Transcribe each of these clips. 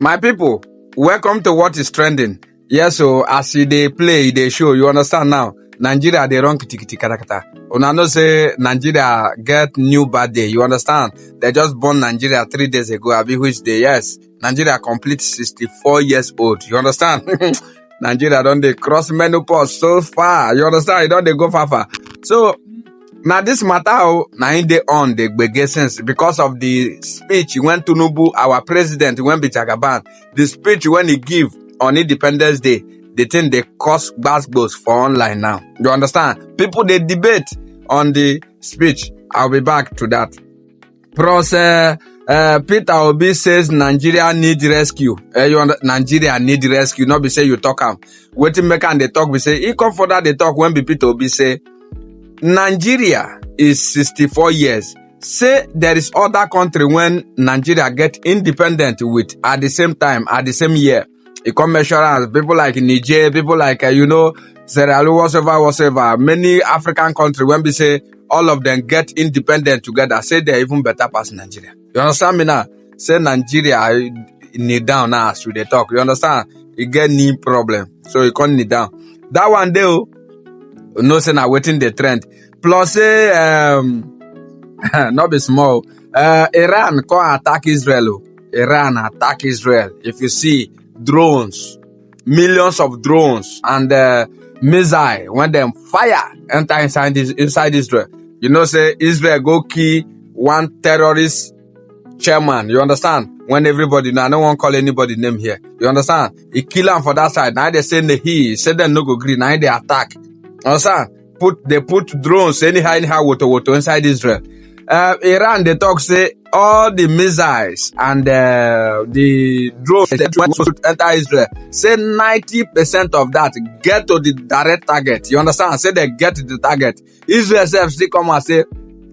My people, welcome to What is Trending. Yes, so as they play, they show, you understand now. Nigeria, they run kiti katakata. Una know say Nigeria get new birthday, you understand? They just born Nigeria 3 days ago, abi which day, yes. Nigeria complete 64 years old, you understand? Nigeria don't they cross menopause so far, you understand? You don't they go far. So, now this matter, now in the on the gbege sense because of the speech when Tinubu, our president, when Bichagaban, the speech when he give on Independence Day, they think they cause gbas for online now. You understand? People they debate on the speech. I'll be back to that. Plus, Peter Obi says Nigeria need rescue. Nigeria need rescue. Not be say you talk am. Waiting make and they talk. We say he come for that they talk when be Peter Obi say. Nigeria is 64 years. Say there is other country when Nigeria get independent with at the same time, at the same year. It come measure as people like Niger, people like, Sierra Leone, whatever. Many African countries, when we say all of them get independent together, say they're even better past Nigeria. You understand me now? Say Nigeria knee down now as they talk. You understand? You get knee problem. So you can't knee down. That one day, no say now waiting the trend. Plus say not be small. Iran can attack Israel. Iran attack Israel. If you see drones, millions of drones and missile when them fire enter inside Israel. You know say Israel go kill one terrorist chairman. You understand? When everybody now, I don't want to call anybody name here. You understand? He kill him for that side. Now they say he say them no go green. Now they attack. Understand? They put drones anyhow water inside Israel. Iran they talk say all the missiles and the drones that want to enter Israel. Say 90% of that get to the direct target. You understand? Say they get to the target. Israel self still come and say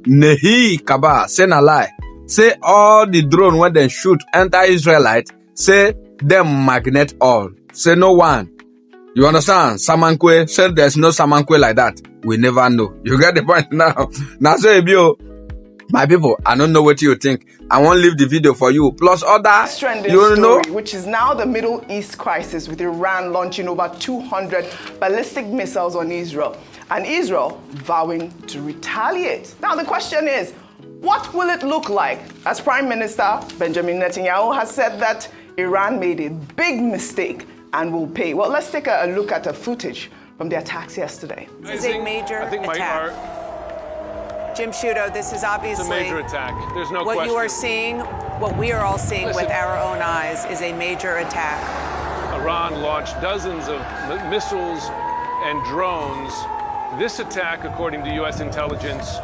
Nehi Kaba. Say na lie. Say all the drone when they shoot enter Israelite. Say them magnet all. Say no one. You understand? Samankwe, say there's no Samankwe like that. We never know. You get the point now. Now say, my people, I don't know what you think. I won't leave the video for you. Plus other, you know, which is now the Middle East crisis with Iran launching over 200 ballistic missiles on Israel and Israel vowing to retaliate. Now the question is, what will it look like? As Prime Minister Benjamin Netanyahu has said that Iran made a big mistake and will pay. Well, let's take a look at the footage from the attacks yesterday. This is a major attack. Jim Sciutto, this is obviously it's a major attack. There's no what question. You are seeing, what we are all seeing with our own eyes, is a major attack. Iran launched dozens of missiles and drones. This attack, according to U.S. intelligence,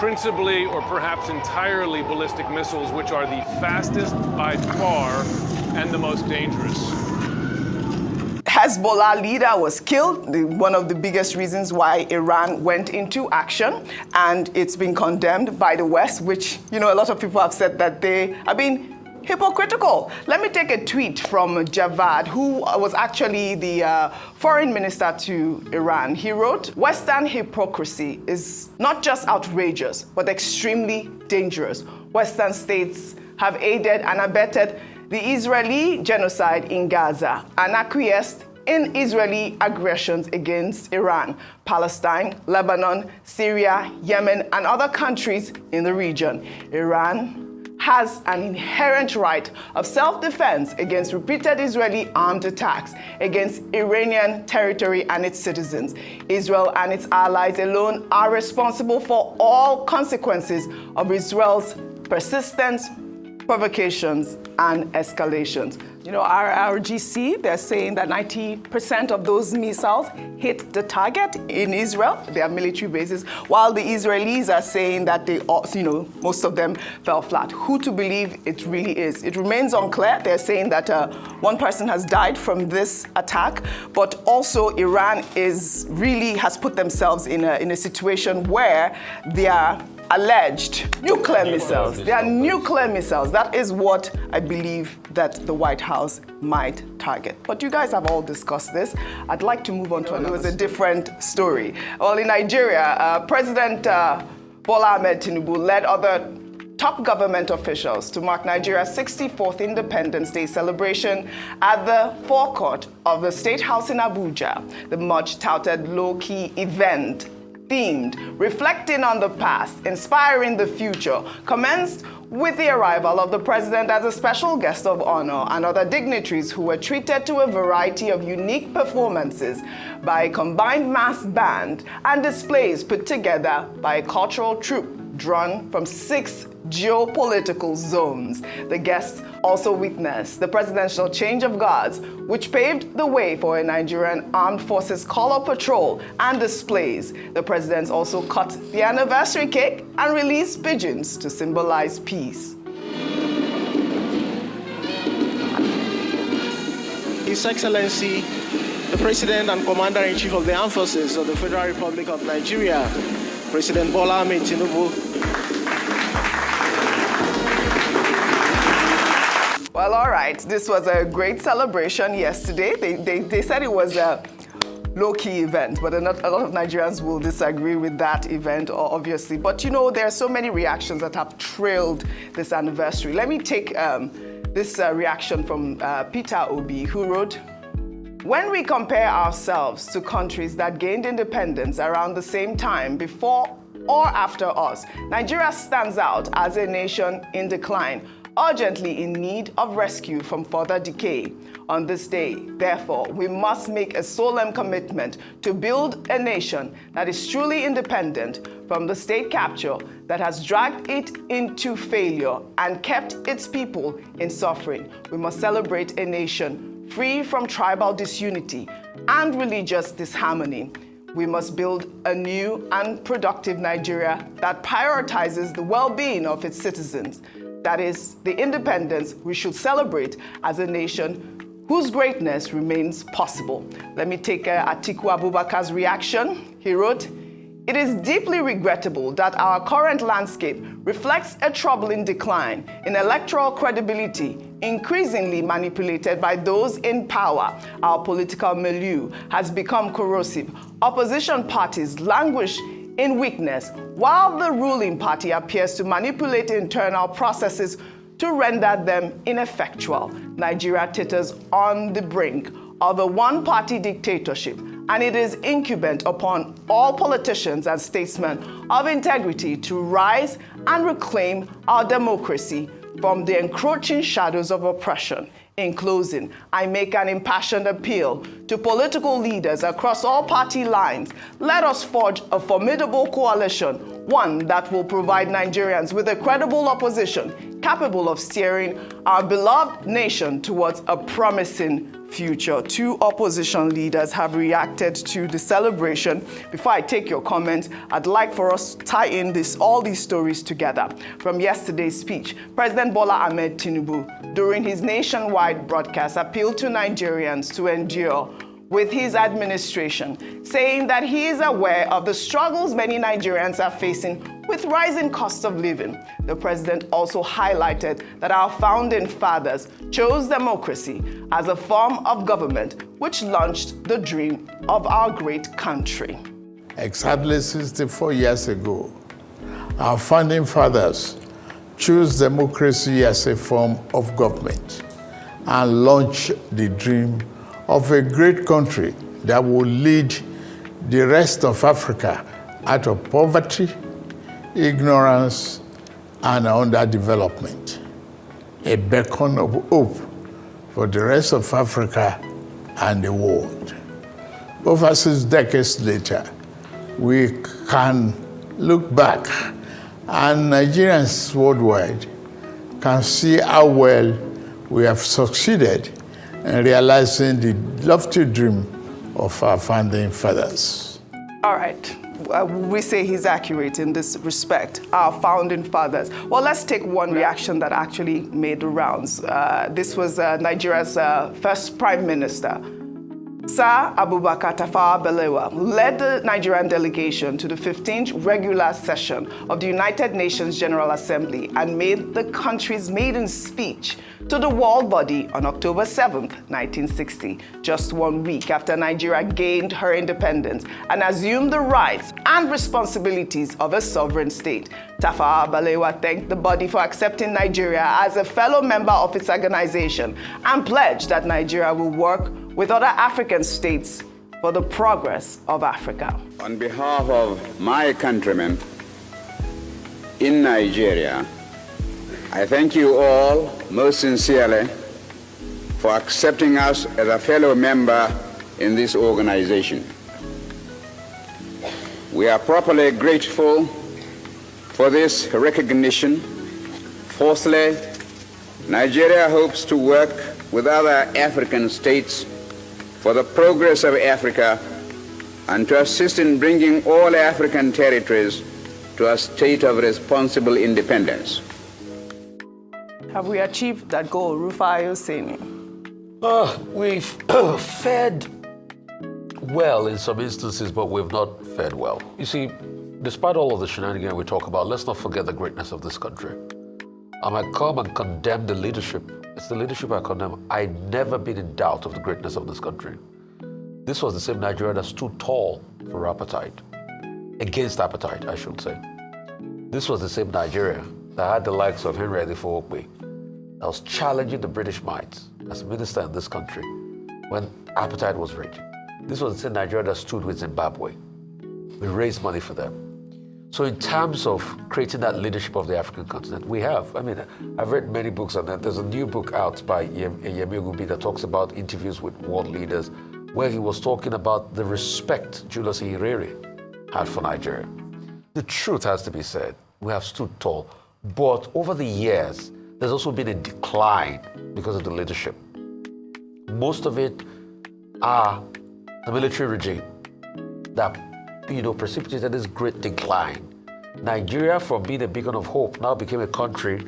principally or perhaps entirely ballistic missiles, which are the fastest by far and the most dangerous. Hezbollah leader was killed, one of the biggest reasons why Iran went into action, and it's been condemned by the West, which, a lot of people have said that they have been hypocritical. Let me take a tweet from Javad, who was actually the foreign minister to Iran. He wrote, "Western hypocrisy is not just outrageous, but extremely dangerous. Western states have aided and abetted the Israeli genocide in Gaza and acquiesced in Israeli aggressions against Iran, Palestine, Lebanon, Syria, Yemen, and other countries in the region. Iran has an inherent right of self-defense against repeated Israeli armed attacks against Iranian territory and its citizens. Israel and its allies alone are responsible for all consequences of Israel's persistent provocations and escalations." Our RGC, they're saying that 90% of those missiles hit the target in Israel, their military bases, while the Israelis are saying that they, most of them fell flat. Who to believe it really is? It remains unclear. They're saying that one person has died from this attack, but also Iran has put themselves in a situation where they are alleged nuclear missiles. They are nuclear missiles. That is what I believe that the White House might target. But you guys have all discussed this. I'd like to move on to another. It was a different story. Well, in Nigeria, President Bola Ahmed Tinubu led other top government officials to mark Nigeria's 64th Independence Day celebration at the forecourt of the State House in Abuja. The much-touted low-key event, themed Reflecting on the Past, Inspiring the Future, commenced with the arrival of the president as a special guest of honor and other dignitaries who were treated to a variety of unique performances by a combined mass band and displays put together by a cultural troupe drawn from 6 geopolitical zones. The guests also witnessed the presidential change of guards, which paved the way for a Nigerian Armed Forces color patrol and displays. The president also cut the anniversary cake and released pigeons to symbolize peace. His Excellency, the President and Commander-in-Chief of the Armed Forces of the Federal Republic of Nigeria, President Bola Ahmed Tinubu. Well, all right. This was a great celebration yesterday. They said it was a low-key event, but a lot of Nigerians will disagree with that event, obviously. But, you know, there are so many reactions that have trailed this anniversary. Let me take this reaction from Peter Obi, who wrote, "When we compare ourselves to countries that gained independence around the same time before or after us, Nigeria stands out as a nation in decline, urgently in need of rescue from further decay. On this day, therefore, we must make a solemn commitment to build a nation that is truly independent from the state capture that has dragged it into failure and kept its people in suffering. We must celebrate a nation free from tribal disunity and religious disharmony. We must build a new and productive Nigeria that prioritizes the well-being of its citizens. That is the independence we should celebrate as a nation whose greatness remains possible." Let me take Atiku Abubakar's reaction. He wrote, "It is deeply regrettable that our current landscape reflects a troubling decline in electoral credibility, increasingly manipulated by those in power. Our political milieu has become corrosive. Opposition parties languish in weakness, while the ruling party appears to manipulate internal processes to render them ineffectual. Nigeria teeters on the brink of a one-party dictatorship, and it is incumbent upon all politicians and statesmen of integrity to rise and reclaim our democracy from the encroaching shadows of oppression. In closing, I make an impassioned appeal to political leaders across all party lines. Let us forge a formidable coalition, one that will provide Nigerians with a credible opposition capable of steering our beloved nation towards a promising future." 2 opposition leaders have reacted to the celebration. Before I take your comments, I'd like for us to tie in all these stories together. From yesterday's speech, President Bola Ahmed Tinubu, during his nationwide broadcast, appealed to Nigerians to endure with his administration, saying that he is aware of the struggles many Nigerians are facing with rising cost of living. The president also highlighted that our founding fathers chose democracy as a form of government which launched the dream of our great country. Exactly 64 years ago, our founding fathers chose democracy as a form of government and launched the dream of a great country that will lead the rest of Africa out of poverty, ignorance, and underdevelopment. A beacon of hope for the rest of Africa and the world. Over 6 decades later, we can look back and Nigerians worldwide can see how well we have succeeded in realizing the lofty dream of our founding fathers. All right. We say he's accurate in this respect, our founding fathers. Well, let's take one reaction that actually made the rounds. This was Nigeria's first prime minister. Sir Abubakar Tafawa Balewa led the Nigerian delegation to the 15th regular session of the United Nations General Assembly and made the country's maiden speech to the walled body on October 7th, 1960, just 1 week after Nigeria gained her independence and assumed the rights and responsibilities of a sovereign state. Tafawa Balewa thanked the body for accepting Nigeria as a fellow member of its organization and pledged that Nigeria will work with other African states for the progress of Africa. On behalf of my countrymen in Nigeria, I thank you all most sincerely for accepting us as a fellow member in this organization. We are properly grateful for this recognition. Fourthly, Nigeria hopes to work with other African states for the progress of Africa and to assist in bringing all African territories to a state of responsible independence. Have we achieved that goal, Rufai Oseni? We've fared well in some instances, but we've not fared well. You see, despite all of the shenanigans we talk about, let's not forget the greatness of this country. I might come and condemn the leadership. It's the leadership I condemn. I've never been in doubt of the greatness of this country. This was the same Nigeria that stood tall for appetite. Against appetite, I should say. This was the same Nigeria that had the likes of Henry Edifo-Okwe, that was challenging the British might as minister in this country when appetite was raging. This was the same Nigeria that stood with Zimbabwe. We raised money for them. So in terms of creating that leadership of the African continent, we have. I mean, I've read many books on that. There's a new book out by Yemi Ogunbi that talks about interviews with world leaders, where he was talking about the respect Julius Nyerere had for Nigeria. The truth has to be said. We have stood tall. But over the years, there's also been a decline because of the leadership. Most of it are the military regime that, precipitated this great decline. Nigeria, from being a beacon of hope, now became a country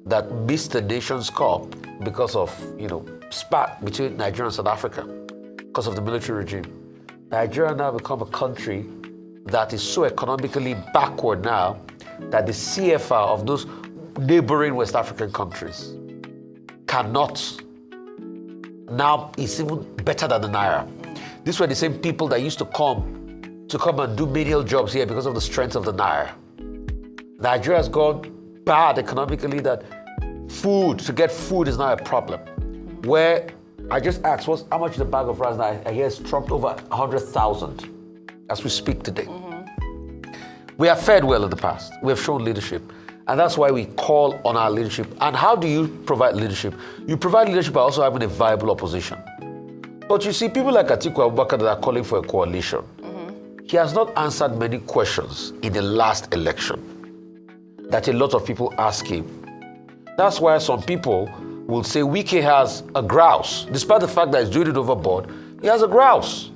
that missed the Nations Cup because of, spat between Nigeria and South Africa because of the military regime. Nigeria now become a country that is so economically backward now that the CFR of those neighboring West African countries cannot, now is even better than the Naira. These were the same people that used to come and do menial jobs here because of the strength of the Naira. Nigeria has gone bad economically that to get food is now a problem. Where I just asked, how much is a bag of rice now? I hear it's dropped over 100,000 as we speak today. We have fared well in the past. We have shown leadership. And that's why we call on our leadership. And how do you provide leadership? You provide leadership by also having a viable opposition. But you see, people like Atiku Abubakar that are calling for a coalition, he has not answered many questions in the last election that a lot of people ask him. That's why some people will say Wike has a grouse. Despite the fact that he's doing it overboard, he has a grouse.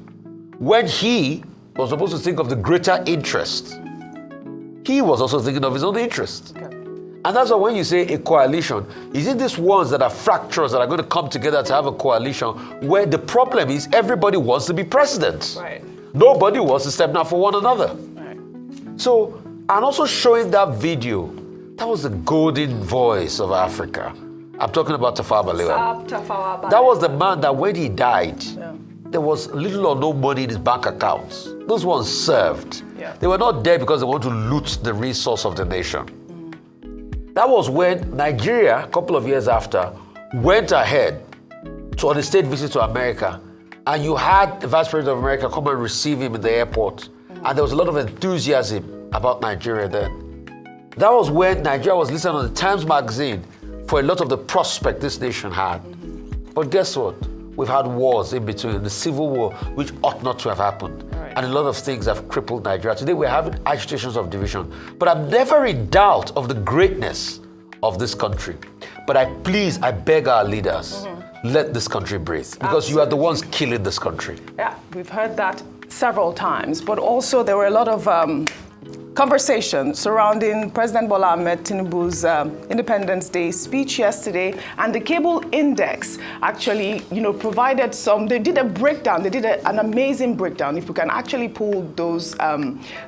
When he was supposed to think of the greater interest, he was also thinking of his own interest. Okay. And that's why when you say a coalition, is it these ones that are fractures that are going to come together to have a coalition where the problem is everybody wants to be president? Right. Nobody wants to step down for one another. Right. So, and also showing that video, that was the golden voice of Africa. I'm talking about Tafawa Balewa. That was the man that when he died, there was little or no money in his bank accounts. Those ones served. Yeah. They were not there because they want to loot the resource of the nation. That was when Nigeria, a couple of years after, went ahead on a state visit to America, and you had the Vice President of America come and receive him in the airport, and there was a lot of enthusiasm about Nigeria then. That was when Nigeria was listed on the Times Magazine for a lot of the prospect this nation had. But guess what? We've had wars in between, the civil war, which ought not to have happened. Right. And a lot of things have crippled Nigeria. Today we're having agitations of division. But I'm never in doubt of the greatness of this country. But I beg our leaders, let this country breathe. Because you are the ones killing this country. Yeah, we've heard that several times. But also there were a lot of conversation surrounding President Bola Ahmed Tinubu's Independence Day speech yesterday, and the Cable Index actually, provided they did a breakdown. They did an amazing breakdown. If we can actually pull those,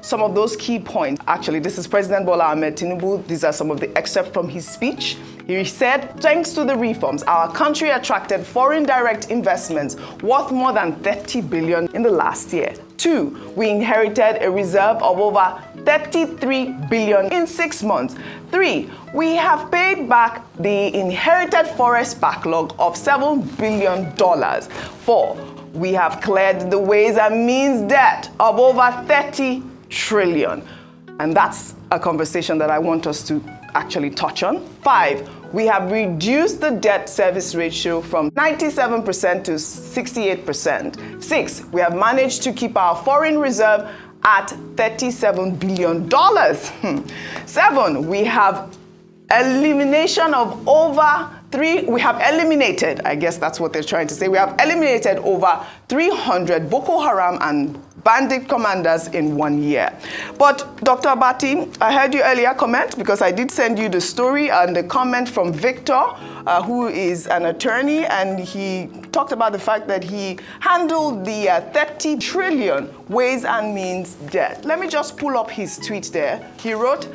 some of those key points. Actually, this is President Bola Ahmed Tinubu. These are some of the excerpts from his speech. He said, thanks to the reforms, our country attracted foreign direct investments worth more than 30 billion in the last year. 2, we inherited a reserve of over 33 billion in 6 months. 3, we have paid back the inherited forest backlog of $7 billion. 4, we have cleared the Ways and Means debt of over 30 trillion. And that's a conversation that I want us to actually touch on. 5, we have reduced the debt service ratio from 97% to 68%. 6, we have managed to keep our foreign reserve at $37 billion. 7, we have eliminated, I guess that's what they're trying to say. We have eliminated over 300 Boko Haram and bandit commanders in 1 year. But Dr. Abati, I heard you earlier comment, because I did send you the story and the comment from Victor, who is an attorney, and he talked about the fact that he handled the 30 trillion Ways and Means debt. Let me just pull up his tweet there. He wrote,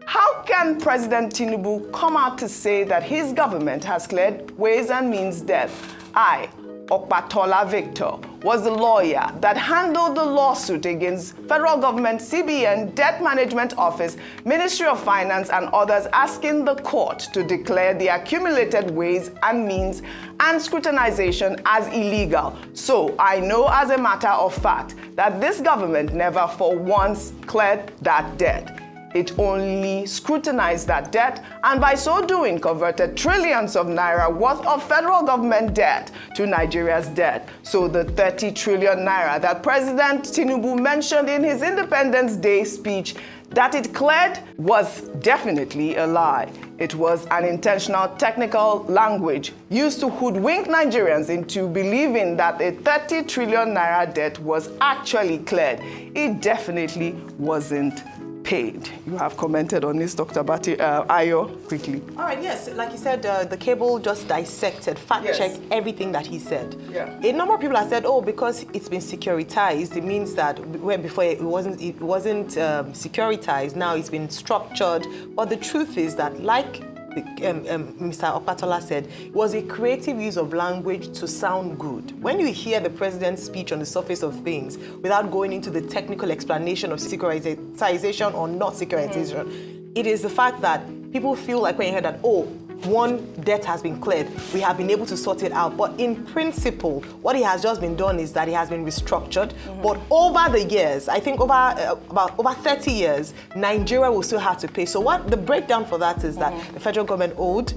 how can President Tinubu come out to say that his government has cleared Ways and Means debt? I, Okpatola Victor, was the lawyer that handled the lawsuit against federal government, CBN, Debt Management Office, Ministry of Finance, and others, asking the court to declare the accumulated Ways and Means and scrutinization as illegal. So I know as a matter of fact that this government never for once cleared that debt. It only scrutinized that debt, and by so doing converted trillions of naira worth of federal government debt to Nigeria's debt. So the 30 trillion naira that President Tinubu mentioned in his Independence Day speech that it cleared was definitely a lie. It was an intentional technical language used to hoodwink Nigerians into believing that a 30 trillion naira debt was actually cleared. It definitely wasn't paid. You have commented on this, Dr. Abati. Ayo, quickly. All right, yes. Like you said, the Cable just dissected, fact-checked everything that he said. Yeah. A number of people have said, oh, because it's been securitized, it means that where before it wasn't securitized, now it's been structured. But the truth is that, like Mr. Okpatola said, it was a creative use of language to sound good. When you hear the president's speech on the surface of things, without going into the technical explanation of securitization or not securitization, it is the fact that people feel like when you hear that, oh, one debt has been cleared, we have been able to sort it out. But in principle, what he has just been done is that he has been restructured. But over the years, I think over 30 years, Nigeria will still have to pay. So what the breakdown for that is that the federal government owed,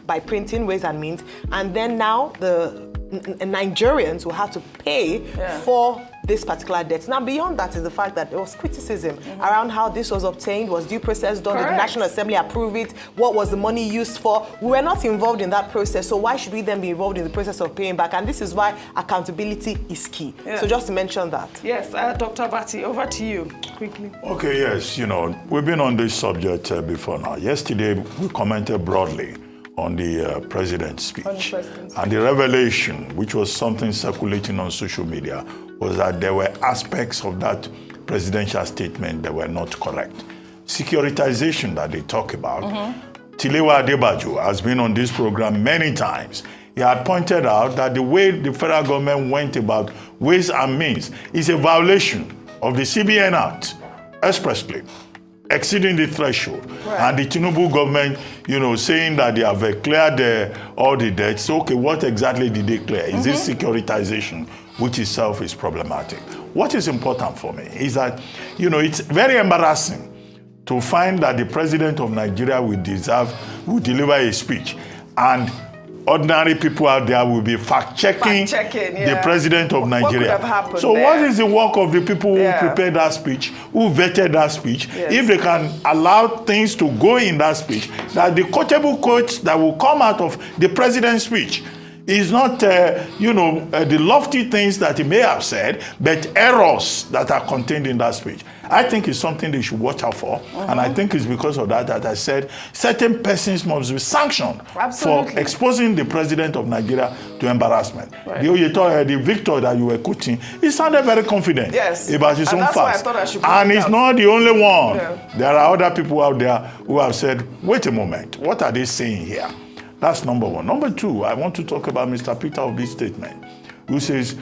by printing Ways and Means, and then now the Nigerians will have to pay for this particular debt. Now, beyond that is the fact that there was criticism around how this was obtained. Was due process done? Did the National Assembly approve it? What was the money used for? We were not involved in that process, so why should we then be involved in the process of paying back? And this is why accountability is key. So just to mention that. Yes, Dr. Abati, over to you, quickly. Okay, yes, we've been on this subject before now. Yesterday, we commented broadly on the president's speech. And the revelation, which was something circulating on social media, was that there were aspects of that presidential statement that were not correct. Securitization that they talk about, Tilewa Adebajo has been on this program many times. He had pointed out that the way the federal government went about Ways and Means is a violation of the CBN Act, expressly, exceeding the threshold. And the Tinubu government, saying that they have cleared all the debts. Okay, what exactly did they clear? Is this securitization, which itself is problematic? What is important for me is that, it's very embarrassing to find that the president of Nigeria will deliver a speech, and ordinary people out there will be fact-checking the president of Nigeria. What could have happened so there? What is the work of the people who prepared that speech, who vetted that speech? If they can allow things to go in that speech, that the quotable quotes that will come out of the president's speech is not, the lofty things that he may have said, but errors that are contained in that speech. I think it's something they should watch out for. And I think it's because of that I said certain persons must be sanctioned for exposing the president of Nigeria to embarrassment. Right. The Victor that you were quoting, he sounded very confident about his own facts. And he's not the only one. Yeah. There are other people out there who have said, wait a moment, what are they saying here? That's number one. Number two, I want to talk about Mr. Peter Obi's statement, who says,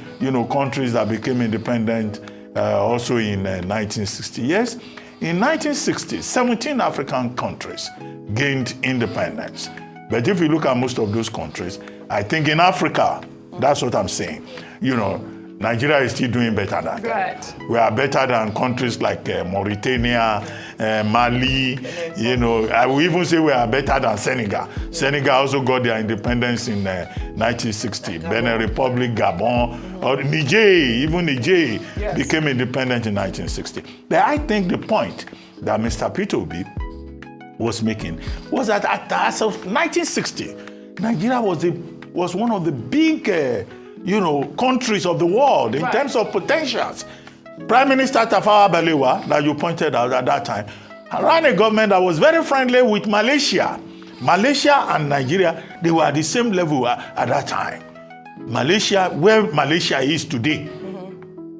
countries that became independent also in 1960. Yes, in 1960, 17 African countries gained independence. But if you look at most of those countries, I think in Africa, that's what I'm saying. Nigeria is still doing better than that. We are better than countries like Mauritania, Mali. I will even say we are better than Senegal. Senegal also got their independence in 1960. Benin Republic, Gabon, or Niger became independent in 1960. But I think the point that Mr. Peter Obi was making was that as of 1960, Nigeria was one of the big countries of the world in terms of potentials. Prime Minister Tafawa Balewa, that you pointed out at that time, ran a government that was very friendly with Malaysia. Malaysia and Nigeria, they were at the same level at that time. Malaysia, where Malaysia is today,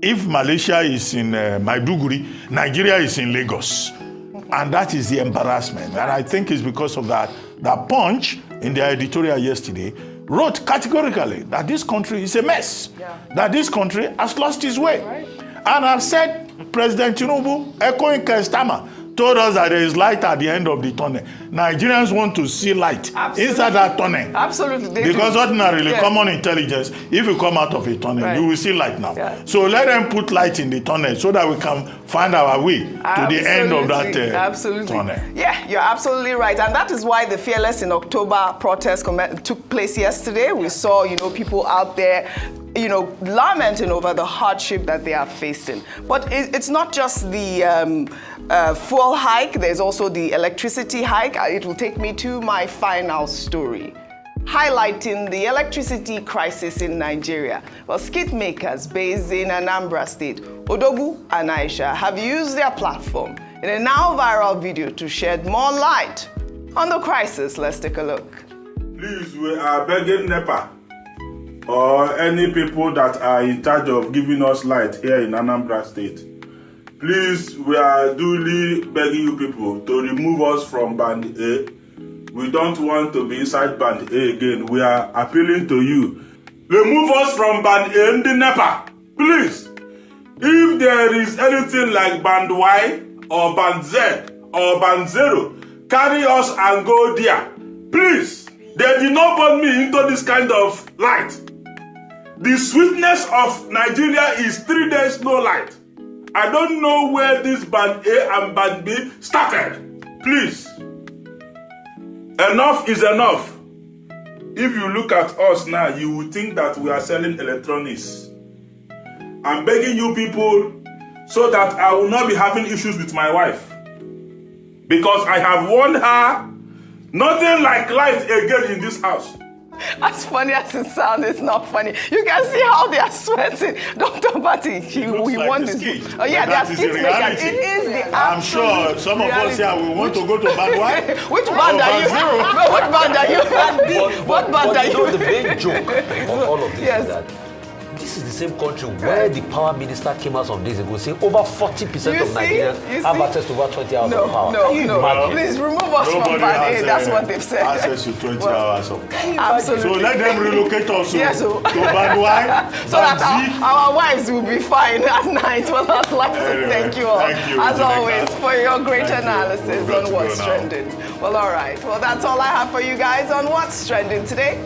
if Malaysia is in Maiduguri, Nigeria is in Lagos. And that is the embarrassment. And I think it's because of that Punch, in their editorial yesterday, wrote categorically that this country is a mess, that this country has lost its way. Right. And I've said President Tinubu, echoing Kestama, told us that there is light at the end of the tunnel. Nigerians want to see light inside that tunnel. Absolutely. Because ordinarily, common intelligence, if you come out of a tunnel, you will see light now. Yeah. So let them put light in the tunnel so that we can find our way to the end of that tunnel. Yeah, you're absolutely right. And that is why the Fearless in October protest took place yesterday. We saw, people out there lamenting over the hardship that they are facing. But it's not just the fuel hike, there's also the electricity hike. It will take me to my final story, highlighting the electricity crisis in Nigeria. Well, skit makers based in Anambra State, Odogwu and Aisha, have used their platform in a now viral video to shed more light on the crisis. Let's take a look. Please, we are begging NEPA or any people that are in charge of giving us light here in Anambra State. Please, we are duly begging you people to remove us from Band A. We don't want to be inside Band A again. We are appealing to you. Remove us from Band A in the NEPA, please. If there is anything like Band Y or Band Z or Band 0, carry us and go there. Please, they did not put me into this kind of light. The sweetness of Nigeria is 3 days no light. I don't know where this Band A and Band B started. Please. Enough is enough. If you look at us now, you will think that we are selling electronics. I'm begging you people so that I will not be having issues with my wife. Because I have warned her, nothing like light again in this house. As funny as it sounds, it's not funny. You can see how they are sweating. Dr. Bati, we want this. Oh yeah, they are skit makers. It is the I'm sure some of us here will want to go to Band Y. Which band are you? What band are you? Band B. What band are you? The main joke of all of this is that this is the same country where the power minister came out some days ago saying over 40% of Nigerians have access to over 20 hours of power. No. Please remove us from Band A. That's what they've said. Access to 20 hours of power. Absolutely. So let them relocate us to Band Y, so that our wives will be fine at night. Well, I'd like to thank you all, as always, for your great analysis on what's trending. Well, all right. Well, that's all I have for you guys on What's Trending today.